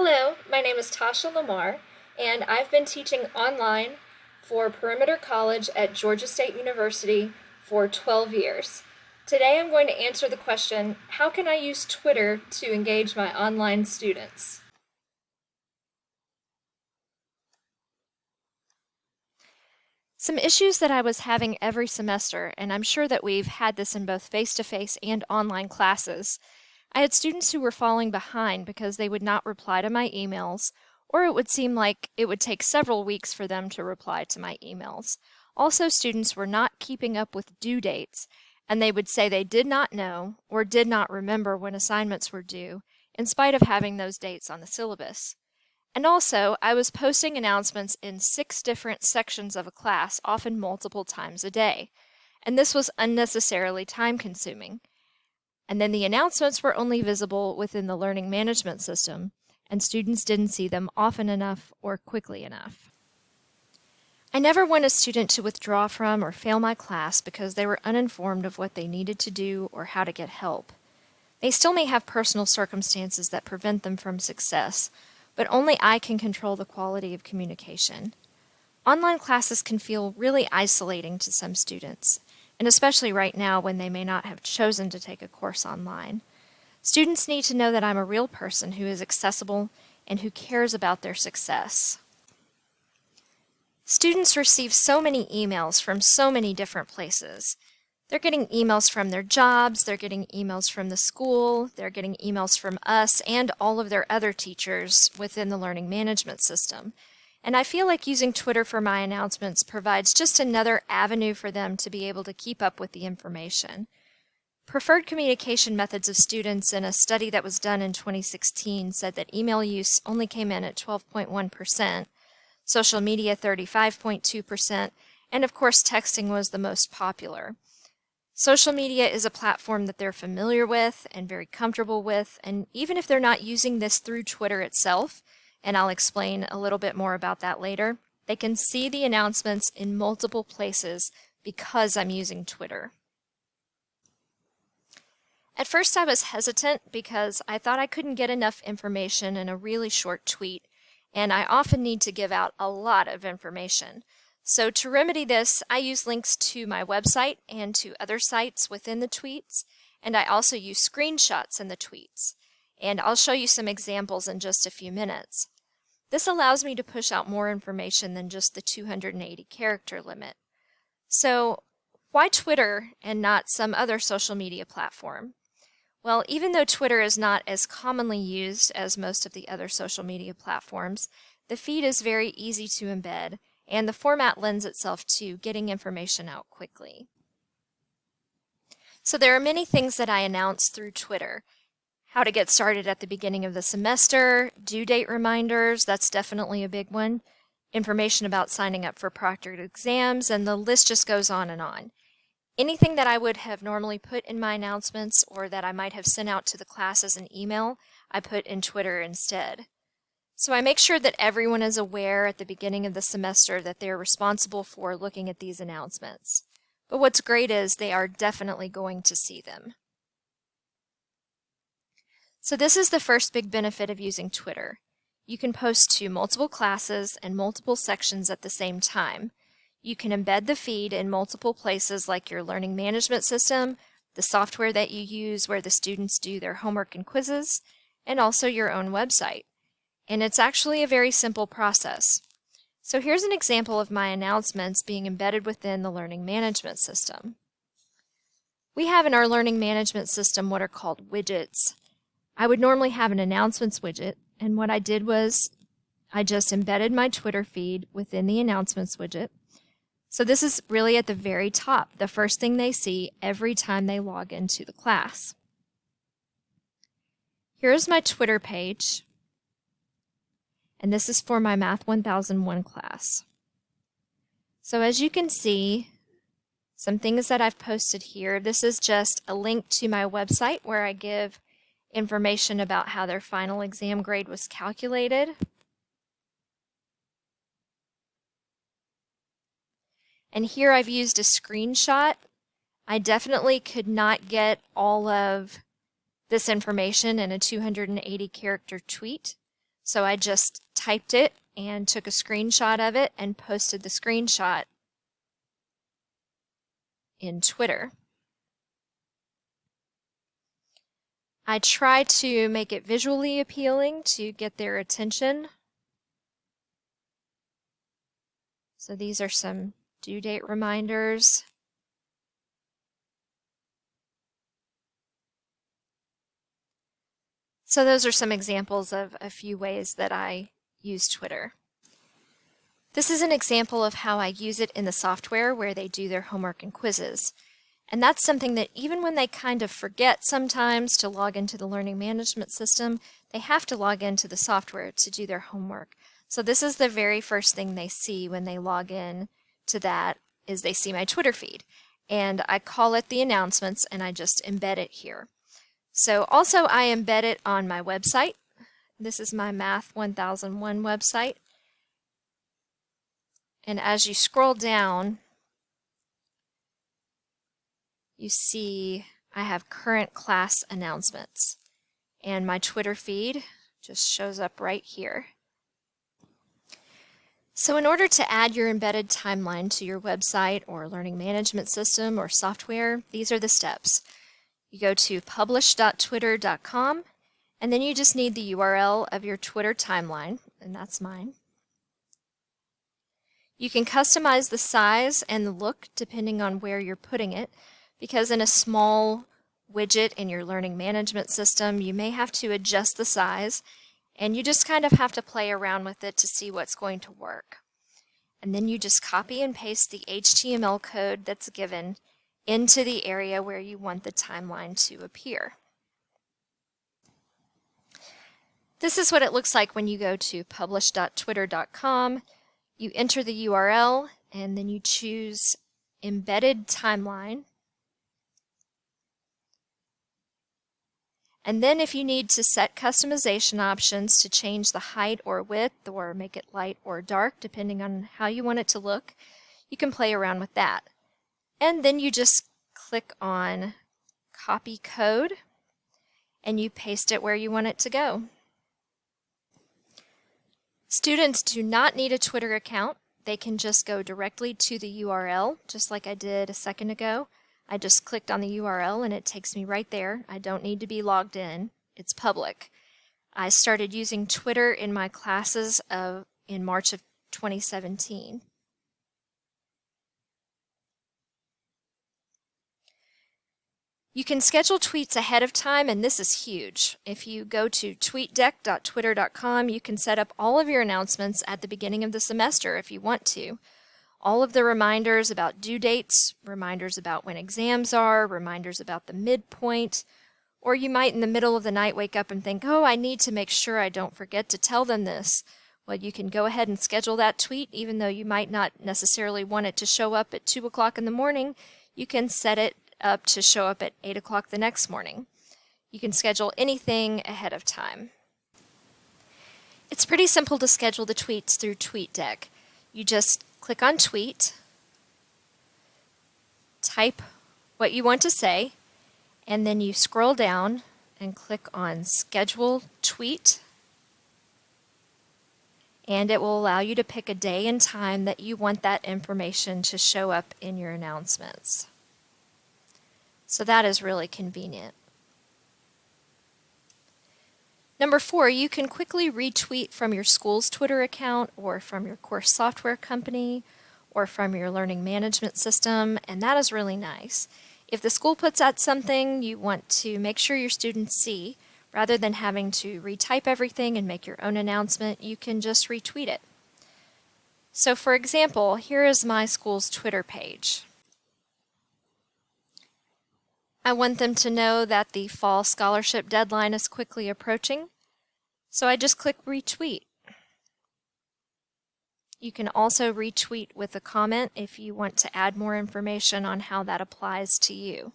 Hello, my name is Tasha Lamar, and I've been teaching online for Perimeter College at Georgia State University for 12 years. Today I'm going to answer the question, how can I use Twitter to engage my online students? Some issues that I was having every semester, and I'm sure that we've had this in both face-to-face and online classes. I had students who were falling behind because they would not reply to my emails, or it would seem like it would take several weeks for them to reply to my emails. Also, students were not keeping up with due dates, and they would say they did not know or did not remember when assignments were due, in spite of having those dates on the syllabus. And also, I was posting announcements in 6 different sections of a class, often multiple times a day, and this was unnecessarily time-consuming. And then the announcements were only visible within the learning management system, and students didn't see them often enough or quickly enough. I never want a student to withdraw from or fail my class because they were uninformed of what they needed to do or how to get help. They still may have personal circumstances that prevent them from success, but only I can control the quality of communication. Online classes can feel really isolating to some students, and especially right now when they may not have chosen to take a course online. Students need to know that I'm a real person who is accessible and who cares about their success. Students receive so many emails from so many different places. They're getting emails from their jobs, they're getting emails from the school, they're getting emails from us and all of their other teachers within the learning management system. And I feel like using Twitter for my announcements provides just another avenue for them to be able to keep up with the information. Preferred communication methods of students in a study that was done in 2016 said that email use only came in at 12.1%, social media 35.2%, and of course texting was the most popular. Social media is a platform that they're familiar with and very comfortable with, and even if they're not using this through Twitter itself, and I'll explain a little bit more about that later, they can see the announcements in multiple places because I'm using Twitter. At first I was hesitant because I thought I couldn't get enough information in a really short tweet, and I often need to give out a lot of information. So to remedy this, I use links to my website and to other sites within the tweets, and I also use screenshots in the tweets. And I'll show you some examples in just a few minutes. This allows me to push out more information than just the 280 character limit. So why Twitter and not some other social media platform? Well, even though Twitter is not as commonly used as most of the other social media platforms, the feed is very easy to embed, and the format lends itself to getting information out quickly. So there are many things that I announce through Twitter. How to get started at the beginning of the semester, due date reminders, that's definitely a big one, information about signing up for proctored exams, and the list just goes on and on. Anything that I would have normally put in my announcements or that I might have sent out to the class as an email, I put in Twitter instead. So I make sure that everyone is aware at the beginning of the semester that they're responsible for looking at these announcements. But what's great is they are definitely going to see them. So this is the first big benefit of using Twitter. You can post to multiple classes and multiple sections at the same time. You can embed the feed in multiple places like your learning management system, the software that you use where the students do their homework and quizzes, and also your own website. And it's actually a very simple process. So here's an example of my announcements being embedded within the learning management system. We have in our learning management system what are called widgets. I would normally have an announcements widget, and what I did was I just embedded my Twitter feed within the announcements widget. So this is really at the very top, the first thing they see every time they log into the class. Here's my Twitter page, and this is for my Math 1001 class. So as you can see, some things that I've posted here, this is just a link to my website where I give information about how their final exam grade was calculated. And here I've used a screenshot. I definitely could not get all of this information in a 280 character tweet. So I just typed it and took a screenshot of it and posted the screenshot in Twitter. I try to make it visually appealing to get their attention. So these are some due date reminders. So those are some examples of a few ways that I use Twitter. This is an example of how I use it in the software where they do their homework and quizzes. And that's something that even when they kind of forget sometimes to log into the learning management system, they have to log into the software to do their homework. So this is the very first thing they see when they log in to that, is they see my Twitter feed. And I call it the announcements, and I just embed it here. So also I embed it on my website. This is my Math 1001 website. And as you scroll down, you see I have current class announcements. And my Twitter feed just shows up right here. So in order to add your embedded timeline to your website or learning management system or software, these are the steps. You go to publish.twitter.com, and then you just need the URL of your Twitter timeline, and that's mine. You can customize the size and the look depending on where you're putting it, because in a small widget in your learning management system, you may have to adjust the size, and you just kind of have to play around with it to see what's going to work. And then you just copy and paste the HTML code that's given into the area where you want the timeline to appear. This is what it looks like when you go to publish.twitter.com. You enter the URL, and then you choose Embedded Timeline. And then if you need to set customization options to change the height or width or make it light or dark, depending on how you want it to look, you can play around with that. And then you just click on Copy Code, and you paste it where you want it to go. Students do not need a Twitter account. They can just go directly to the URL, just like I did a second ago. I just clicked on the URL and it takes me right there. I don't need to be logged in. It's public. I started using Twitter in my classes in March of 2017. You can schedule tweets ahead of time, and this is huge. If you go to tweetdeck.twitter.com, you can set up all of your announcements at the beginning of the semester if you want to. All of the reminders about due dates, reminders about when exams are, reminders about the midpoint, or you might in the middle of the night wake up and think, oh, I need to make sure I don't forget to tell them this. Well, you can go ahead and schedule that tweet, even though you might not necessarily want it to show up at 2 o'clock in the morning. You can set it up to show up at 8 o'clock the next morning. You can schedule anything ahead of time. It's pretty simple to schedule the tweets through TweetDeck. You just click on Tweet, type what you want to say, and then you scroll down and click on Schedule Tweet, and it will allow you to pick a day and time that you want that information to show up in your announcements. So that is really convenient. Number 4, you can quickly retweet from your school's Twitter account or from your course software company or from your learning management system, and that is really nice. If the school puts out something you want to make sure your students see, rather than having to retype everything and make your own announcement, you can just retweet it. So for example, here is my school's Twitter page. I want them to know that the fall scholarship deadline is quickly approaching, so I just click retweet. You can also retweet with a comment if you want to add more information on how that applies to you.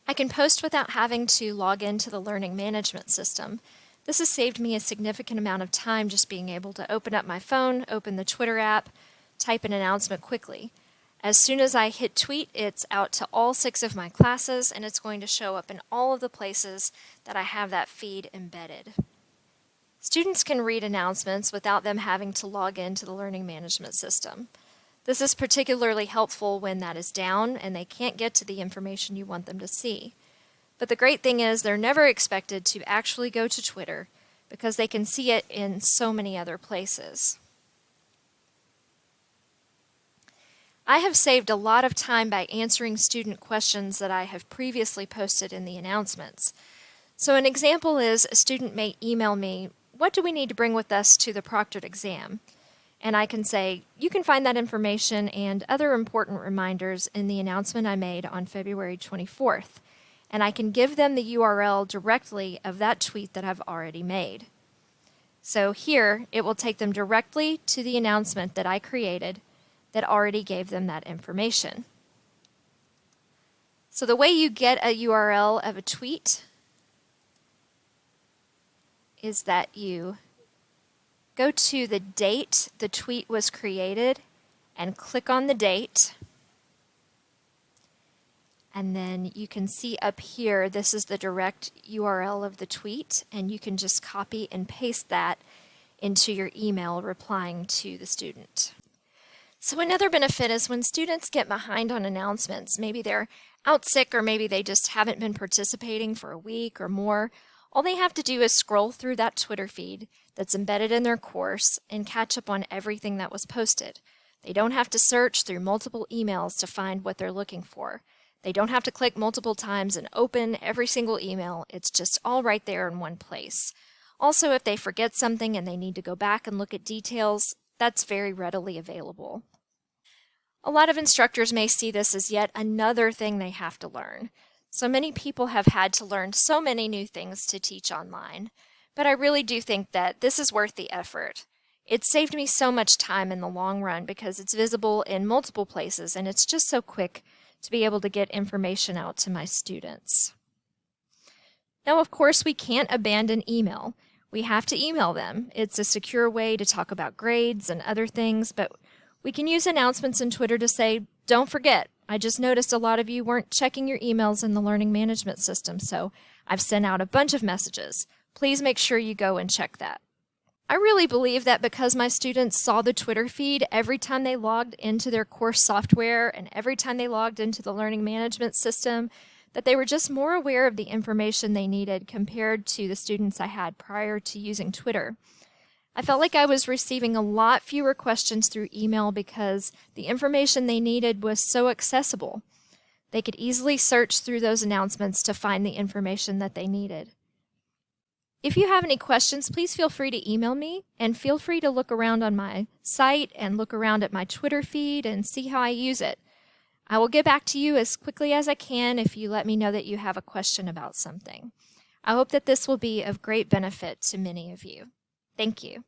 I can post without having to log into the learning management system. This has saved me a significant amount of time just being able to open up my phone, open the Twitter app, type an announcement quickly. As soon as I hit tweet, it's out to all 6 of my classes, and it's going to show up in all of the places that I have that feed embedded. Students Students can read announcements without them having to log into the learning management system. This is particularly helpful when that is down and they can't get to the information you want them to see. But the great thing is they're never expected to actually go to Twitter because they can see it in so many other places. I have saved a lot of time by answering student questions that I have previously posted in the announcements. So an example is a student may email me, "What do we need to bring with us to the proctored exam?" And I can say, you can find that information and other important reminders in the announcement I made on February 24th. And I can give them the URL directly of that tweet that I've already made. So here, it will take them directly to the announcement that I created that already gave them that information. So the way you get a URL of a tweet is that you go to the date the tweet was created and click on the date. And then you can see up here, this is the direct URL of the tweet, and you can just copy and paste that into your email replying to the student. So another benefit is when students get behind on announcements, maybe they're out sick or maybe they just haven't been participating for a week or more, all they have to do is scroll through that Twitter feed that's embedded in their course and catch up on everything that was posted. They don't have to search through multiple emails to find what they're looking for. They don't have to click multiple times and open every single email. It's just all right there in one place. Also, if they forget something and they need to go back and look at details, that's very readily available. A lot of instructors may see this as yet another thing they have to learn. So many people have had to learn so many new things to teach online, but I really do think that this is worth the effort. It saved me so much time in the long run because it's visible in multiple places and it's just so quick to be able to get information out to my students. Now, of course, we can't abandon email. We have to email them. It's a secure way to talk about grades and other things, but we can use announcements in Twitter to say, don't forget, I just noticed a lot of you weren't checking your emails in the learning management system, so I've sent out a bunch of messages. Please make sure you go and check that. I really believe that because my students saw the Twitter feed every time they logged into their course software and every time they logged into the learning management system, that they were just more aware of the information they needed compared to the students I had prior to using Twitter. I felt like I was receiving a lot fewer questions through email because the information they needed was so accessible. They could easily search through those announcements to find the information that they needed. If you have any questions, please feel free to email me and feel free to look around on my site and look around at my Twitter feed and see how I use it. I will get back to you as quickly as I can if you let me know that you have a question about something. I hope that this will be of great benefit to many of you. Thank you.